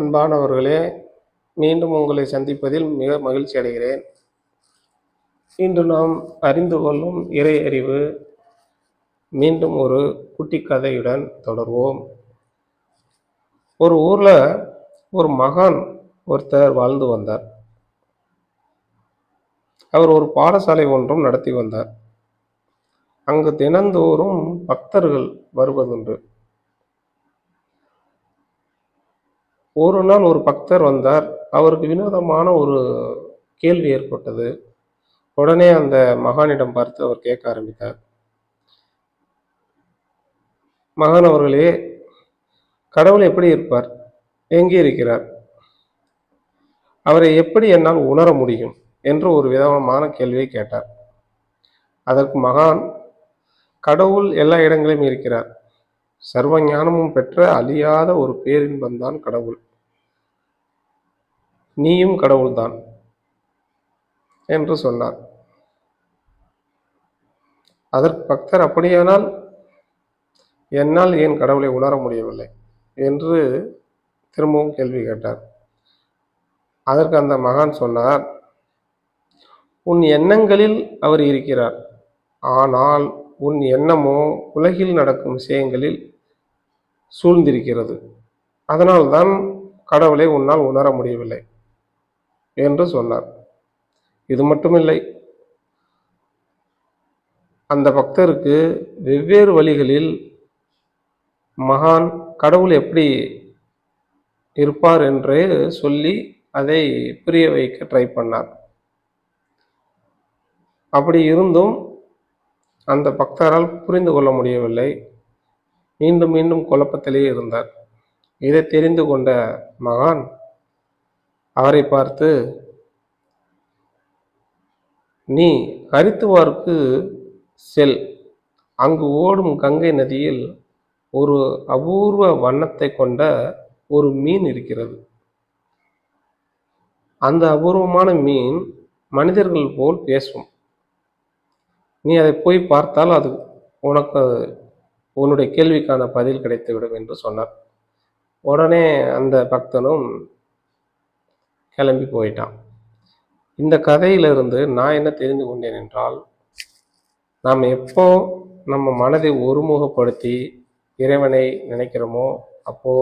அன்பானவர்களே, மீண்டும் உங்களை சந்திப்பதில் மிக மகிழ்ச்சி அடைகிறேன். இன்று நாம் அறிந்து கொள்ளும் இறை அறிவு மீண்டும் ஒரு குட்டி கதையுடன் தொடர்வோம். ஒரு ஊர்ல ஒரு மகான் ஒருத்தர் வாழ்ந்து வந்தார். அவர் ஒரு பாடசாலை ஒன்றும் நடத்தி வந்தார். அங்கு தினந்தோறும் பக்தர்கள் வருவதுண்டு. ஒரு நாள் ஒரு பக்தர் வந்தார். அவருக்கு வினோதமான ஒரு கேள்வி ஏற்பட்டது. உடனே அந்த மகானிடம் பார்த்து அவர் கேட்க ஆரம்பித்தார். மகான் அவர்களே, கடவுள் எப்படி இருப்பார்? எங்கே இருக்கிறார்? அவரை எப்படி என்னால் உணர முடியும் என்று ஒரு விதமான கேள்வியை கேட்டார். அதற்கு மகான், கடவுள் எல்லா இடங்களிலும் இருக்கிறார். சர்வ ஞானமும் பெற்ற அழியாத ஒரு பேரின்பம்தான் கடவுள். நீயும் கடவுள்தான் என்று சொன்னார். அதற்கு பக்தர், அப்படியானால் என்னால் ஏன் கடவுளை உணர முடியவில்லை என்று திரும்பவும் கேள்வி கேட்டார். அதற்கு அந்த மகான் சொன்னார், உன் எண்ணங்களில் அவர் இருக்கிறார். ஆனால் உன் எண்ணமோ உலகில் நடக்கும் விஷயங்களில் சூழ்ந்திருக்கிறது. அதனால்தான் கடவுளை உன்னால் உணர முடியவில்லை என்று சொன்னார். இது மட்டுமில்லை, அந்த பக்தருக்கு வெவ்வேறு வழிகளில் மகான் கடவுள் எப்படி இருப்பார் என்று சொல்லி அதை புரிய வைக்க ட்ரை பண்ணார். அப்படி இருந்தும் அந்த பக்தரால் புரிந்து கொள்ள முடியவில்லை. மீண்டும் மீண்டும் குழப்பத்திலேயே இருந்தார். இதை தெரிந்து கொண்ட மகான் அவரை பார்த்து, நீ ஹரித்துவாருக்கு செல். அங்கு ஓடும் கங்கை நதியில் ஒரு அபூர்வ வண்ணத்தை கொண்ட ஒரு மீன் இருக்கிறது. அந்த அபூர்வமான மீன் மனிதர்கள் போல் பேசும். நீ அதை போய் பார்த்தால் அது உனக்கு உன்னுடைய கேள்விக்கான பதில் கிடைத்துவிடும் என்று சொன்னார். உடனே அந்த பக்தனும் கிளம்பி போயிட்டான். இந்த கதையிலிருந்து நான் என்ன தெரிந்து கொண்டேன் என்றால், நாம் எப்போ நம்ம மனதை ஒருமுகப்படுத்தி இறைவனை நினைக்கிறோமோ அப்போ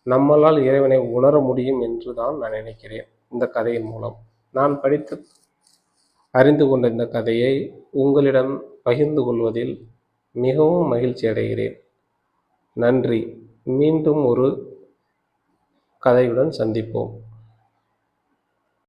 நம்மளால் இறைவனை உணர முடியும் என்று தான் நான் நினைக்கிறேன். இந்த கதையின் மூலம் நான் படித்து அறிந்து கொண்ட இந்த கதையை உங்களிடம் பகிர்ந்து கொள்வதில் மிகவும் மகிழ்ச்சி அடைகிறேன். நன்றி. மீண்டும் ஒரு கதையுடன் சந்திப்போம்.